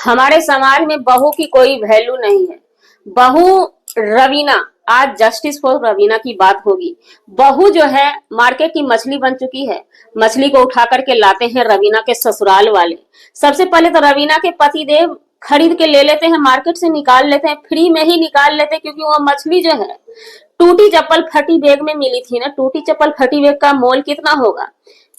हमारे समाज में बहू की कोई वैल्यू नहीं है। बहू रवीना, आज जस्टिस फॉर रवीना की बात होगी। बहू जो है मार्केट की मछली बन चुकी है। मछली को उठा करके लाते हैं रवीना के ससुराल वाले। सबसे पहले तो रवीना के पति देव खरीद के ले लेते हैं, मार्केट से निकाल लेते हैं, फ्री में ही निकाल लेते हैं, क्योंकि वो मछली जो है टूटी चप्पल फटी बैग में मिली थी ना। टूटी चप्पल फटी बैग का मोल कितना होगा।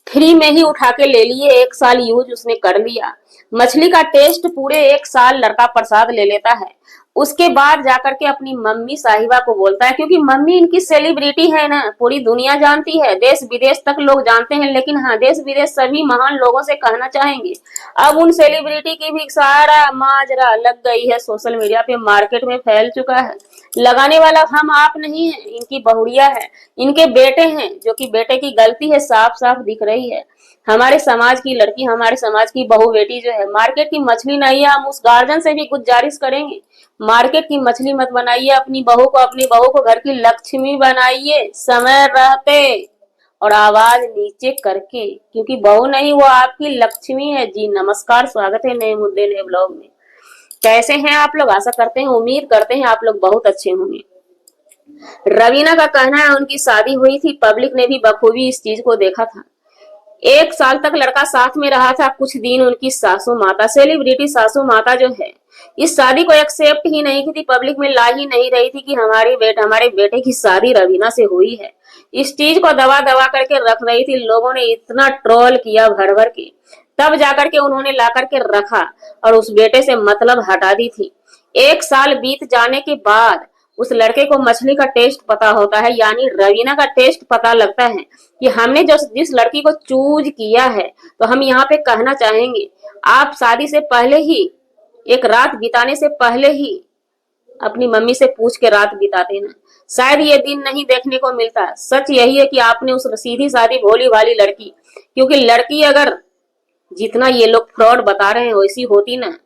फ्री में ही उठा के ले लिए, 1 साल यूज उसने कर लिया। मछली का टेस्ट पूरे 1 साल लड़का प्रसाद ले लेता है। उसके बाद जाकर के अपनी मम्मी साहिबा को बोलता है, क्योंकि मम्मी इनकी सेलिब्रिटी है ना, पूरी दुनिया जानती है, देश विदेश तक लोग जानते हैं। लेकिन हाँ, देश विदेश सभी महान लोगों से कहना चाहेंगे, अब उन सेलिब्रिटी की भी सारा माजरा लग गई है, सोशल मीडिया पे मार्केट में फैल चुका है। लगाने वाला हम आप नहीं है, इनकी बहुड़िया है, इनके बेटे हैं, जो कि बेटे की गलती है साफ साफ दिख रही है। हमारे समाज की लड़की, हमारे समाज की बहू बेटी जो है मार्केट की मछली नहीं है। हम उस गार्जियन से भी गुजारिश करेंगे, मार्केट की मछली मत बनाइए अपनी बहू को घर की लक्ष्मी बनाइए, समय रहते और आवाज नीचे करके, क्योंकि बहू नहीं, वो आपकी लक्ष्मी है। जी नमस्कार, स्वागत है नए मुद्दे नए ब्लॉग में। कैसे हैं आप लोग? आशा करते हैं, उम्मीद करते हैं आप लोग बहुत अच्छे होंगे। रवीना का कहना है उनकी शादी हुई थी, पब्लिक ने भी बखूबी इस चीज को देखा था। 1 साल तक लड़का साथ में रहा था। कुछ दिन उनकी सासू माता, सेलिब्रिटी सासू माता जो है, इस शादी को एक्सेप्ट ही नहीं की थी, पब्लिक में ला ही नहीं रही थी कि हमारे बेटे की शादी रवीना से हुई है। इस चीज को दबा दबा करके रख रही थी। लोगों ने इतना ट्रोल किया भर भर के, तब जाकर के उन्होंने ला करके रखा और उस बेटे से मतलब हटा दी थी। 1 साल बीत जाने के बाद उस लड़के को मछली का टेस्ट पता होता है, यानी रवीना का टेस्ट पता लगता है कि हमने जो जिस लड़की को चूज किया है। तो हम यहाँ पे कहना चाहेंगे, आप शादी से पहले ही, एक रात बिताने से पहले ही अपनी मम्मी से पूछ के रात बिताते ना, शायद ये दिन नहीं देखने को मिलता। सच यही है कि आपने उस सीधी सादी भोली भाली लड़की, क्योंकि लड़की अगर जितना ये लोग फ्रॉड बता रहे हैं वैसी होती ना,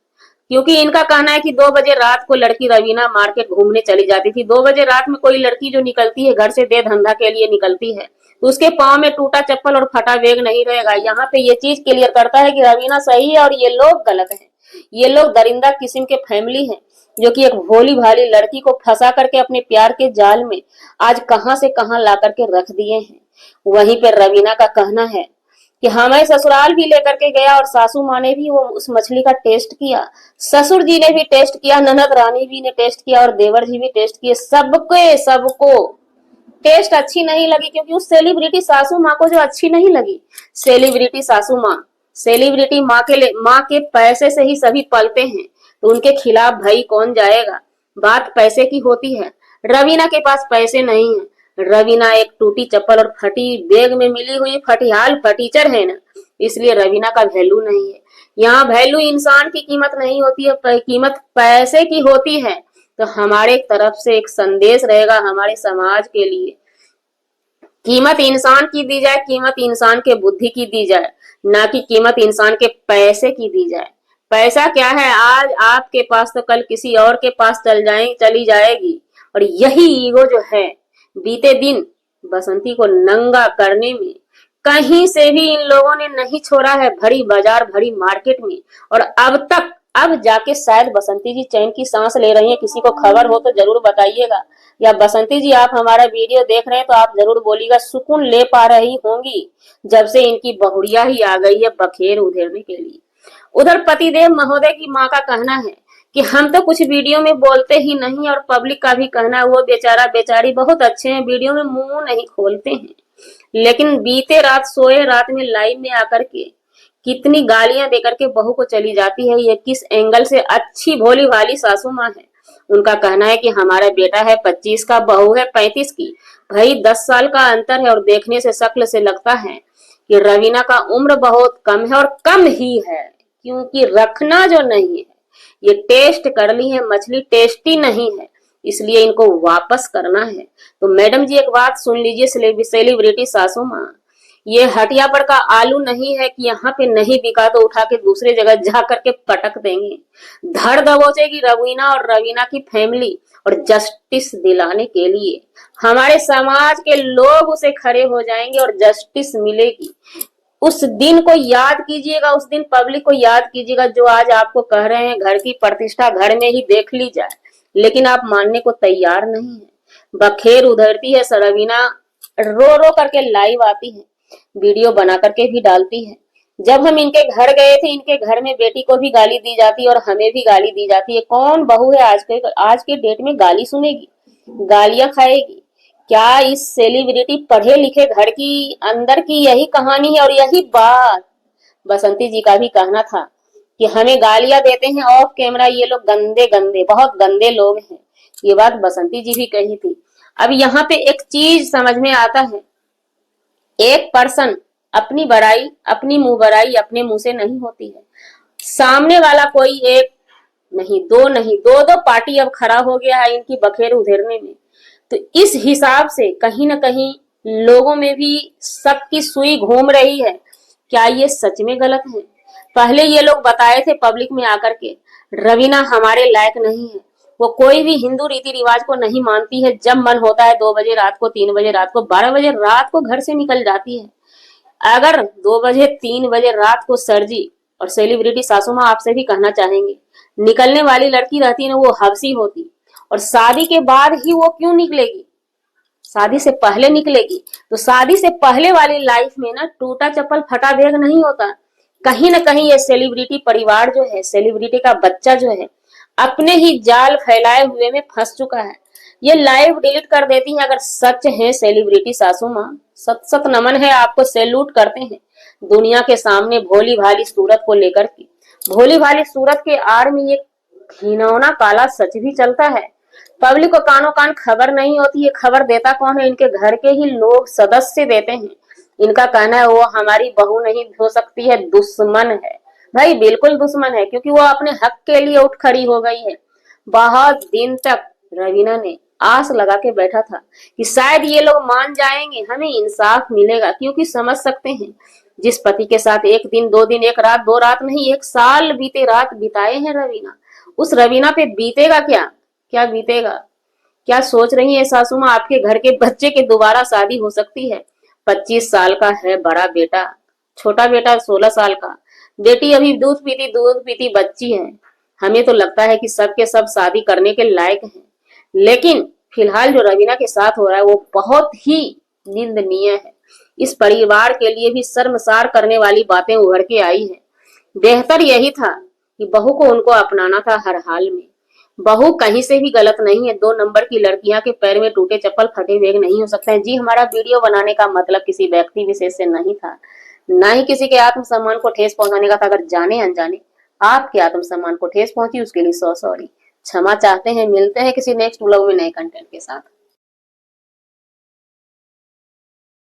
क्योंकि इनका कहना है कि 2 बजे रात को लड़की रवीना मार्केट घूमने चली जाती थी। 2 बजे रात में कोई लड़की जो निकलती है घर से दे धंधा के लिए निकलती है, तो उसके पाँव में टूटा चप्पल और फटा बैग नहीं रहेगा। यहाँ पे ये चीज क्लियर करता है कि रवीना सही है और ये लोग गलत हैं। ये लोग दरिंदा किस्म के फैमिली है, जो कि एक भोली भाली लड़की को फंसा करके अपने प्यार के जाल में आज कहां से कहां ला करके रख दिए हैं। वहीं पे रवीना का कहना है कि हमें ससुराल भी लेकर के गया और सासू माँ ने भी वो उस मछली का टेस्ट किया, ससुर जी ने भी टेस्ट किया, ननद रानी भी ने टेस्ट किया और देवर जी भी टेस्ट किए। सबको टेस्ट अच्छी नहीं लगी, क्योंकि उस सेलिब्रिटी सासू माँ को जो अच्छी नहीं लगी। सेलिब्रिटी सासू माँ, सेलिब्रिटी माँ के पैसे से ही सभी पलते हैं, तो उनके खिलाफ भाई कौन जाएगा। बात पैसे की होती है। रवीना के पास पैसे नहीं है। रवीना एक टूटी चप्पल और फटी बैग में मिली हुई फटीहाल फटीचर है ना, इसलिए रवीना का वैल्यू नहीं है। यहाँ वैल्यू इंसान की कीमत नहीं होती है, कीमत पैसे की होती है। तो हमारे तरफ से एक संदेश रहेगा हमारे समाज के लिए, कीमत इंसान की दी जाए, कीमत इंसान के बुद्धि की दी जाए, ना कि कीमत इंसान के पैसे की दी जाए। पैसा क्या है, आज आपके पास तो कल किसी और के पास चली जाएगी। और यही ईगो जो है, बीते दिन बसंती को नंगा करने में कहीं से भी इन लोगों ने नहीं छोड़ा है। भरी बाजार भरी मार्केट में, और अब जाके शायद बसंती जी चैन की सांस ले रही हैं। किसी को खबर हो तो जरूर बताइएगा, या बसंती जी आप हमारा वीडियो देख रहे हैं तो आप जरूर बोलिएगा, सुकून ले पा रही होंगी जब से इनकी बहुड़िया ही आ गई है बखेर उधेड़ने के लिए। उधर पतिदेव महोदय की माँ का कहना है कि हम तो कुछ वीडियो में बोलते ही नहीं, और पब्लिक का भी कहना है वो बेचारा बेचारी बहुत अच्छे हैं, वीडियो में मुंह नहीं खोलते हैं। लेकिन बीते रात सोए रात में लाइव में आकर के कितनी गालियां देकर के बहू को चली जाती है। ये किस एंगल से अच्छी भोली भाली सासू माँ है। उनका कहना है कि हमारा बेटा है 25 का, बहू है 35 की। भाई 10 साल का अंतर है, और देखने से शक्ल से लगता है कि रवीना का उम्र बहुत कम है, और कम ही है क्योंकि रखना जो नहीं है, ये टेस्ट कर ली है मछली, टेस्टी नहीं है, इसलिए इनको वापस करना है। तो मैडम जी एक बात सुन लीजिए, सेलिब्रिटी सासू माँ, ये हटिया पर का आलू नहीं है कि यहाँ पे नहीं बिका तो उठा के दूसरे जगह जा करके पटक देंगे। धड़ दबोचेगी रवीना और रवीना की फैमिली, और जस्टिस दिलाने के लिए हमारे समाज के लोग उसे खड़े हो जाएंगे और जस्टिस मिलेगी। उस दिन को याद कीजिएगा, उस दिन पब्लिक को याद कीजिएगा जो आज आपको कह रहे हैं घर की प्रतिष्ठा घर में ही देख ली जाए, लेकिन आप मानने को तैयार नहीं है। बखेर उधरती है सरवीना, रो रो करके लाइव आती है, वीडियो बना करके भी डालती है। जब हम इनके घर गए थे, इनके घर में बेटी को भी गाली दी जाती है और हमें भी गाली दी जाती है। कौन बहू है आज के डेट में गाली सुनेगी, गालियां खाएगी? क्या इस सेलिब्रिटी पढ़े लिखे घर की अंदर की यही कहानी है? और यही बात बसंती जी का भी कहना था कि हमें गालियां देते हैं ऑफ कैमरा ये लोग, गंदे गंदे बहुत गंदे लोग हैं। ये बात बसंती जी भी कही थी। अब यहाँ पे एक चीज समझ में आता है, एक पर्सन अपनी बड़ाई, अपनी मुंह बड़ाई अपने मुंह से नहीं होती है। सामने वाला कोई एक नहीं, दो नहीं, दो दो पार्टी अब खड़ा हो गया है इनकी बखेर उधेरने में। तो इस हिसाब से कहीं ना कहीं लोगों में भी शक की सुई घूम रही है। क्या ये सच में गलत है? पहले ये लोग बताए थे पब्लिक में आकर के, रवीना हमारे लायक नहीं है, वो कोई भी हिंदू रीति रिवाज को नहीं मानती है। जब मन होता है 2 बजे रात को, 3 बजे रात को, 12 बजे रात को घर से निकल जाती है। अगर 2 बजे 3 बजे रात को सर जी और सेलिब्रिटी सासू माँ आपसे भी कहना चाहेंगे, निकलने वाली लड़की रहती है ना वो हबसी होती, और शादी के बाद ही वो क्यों निकलेगी? शादी से पहले निकलेगी। तो शादी से पहले वाली लाइफ में ना टूटा चप्पल फटा बैग नहीं होता। कहीं ना कहीं ये सेलिब्रिटी परिवार जो है, सेलिब्रिटी का बच्चा जो है, अपने ही जाल फैलाए हुए में फंस चुका है। ये लाइव डिलीट कर देती है। अगर सच है सेलिब्रिटी सासू माँ, सत सत नमन है आपको, सैल्यूट करते हैं। दुनिया के सामने भोली भाली सूरत को लेकर के, भोली भाली सूरत के आड़ में ये घिनौना काला सच भी चलता है। पब्लिक को कानों कान खबर नहीं होती है। खबर देता कौन है? इनके घर के ही लोग, सदस्य देते हैं। इनका कहना है वो हमारी बहू नहीं हो सकती है, दुश्मन है। भाई बिल्कुल दुश्मन है, क्योंकि वो अपने हक के लिए उठ खड़ी हो गई है। बहुत दिन तक रवीना ने आस लगा के बैठा था कि शायद ये लोग मान जाएंगे, हमें इंसाफ मिलेगा, क्योंकि समझ सकते हैं जिस पति के साथ 1 दिन 2 दिन, 1 रात 2 रात नहीं, 1 साल बीते रात बिताए हैं रवीना, उस रवीना पे बीतेगा क्या? क्या बीतेगा? क्या सोच रही है सासू माँ? आपके घर के बच्चे की दोबारा शादी हो सकती है। 25 साल का है बड़ा बेटा, छोटा बेटा 16 साल का, बेटी अभी दूध पीती बच्ची है। हमें तो लगता है कि सब के सब शादी करने के लायक हैं, लेकिन फिलहाल जो रवीना के साथ हो रहा है वो बहुत ही निंदनीय है। इस परिवार के लिए भी शर्मसार करने वाली बातें उभर के आई है। बेहतर यही था कि बहू को उनको अपनाना था हर हाल में। बहू कहीं से भी गलत नहीं है। 2 नंबर की लड़कियां के पैर में टूटे चप्पल फटे बैग नहीं हो सकते हैं। जी, हमारा वीडियो बनाने का मतलब किसी व्यक्ति विशेष से नहीं था, ना ही किसी के आत्मसम्मान को ठेस पहुंचाने का था। अगर जाने अनजाने आपके आत्मसम्मान को ठेस पहुंची, उसके लिए सॉरी, क्षमा चाहते हैं। मिलते हैं किसी नेक्स्ट व्लॉग में नए कंटेंट के साथ।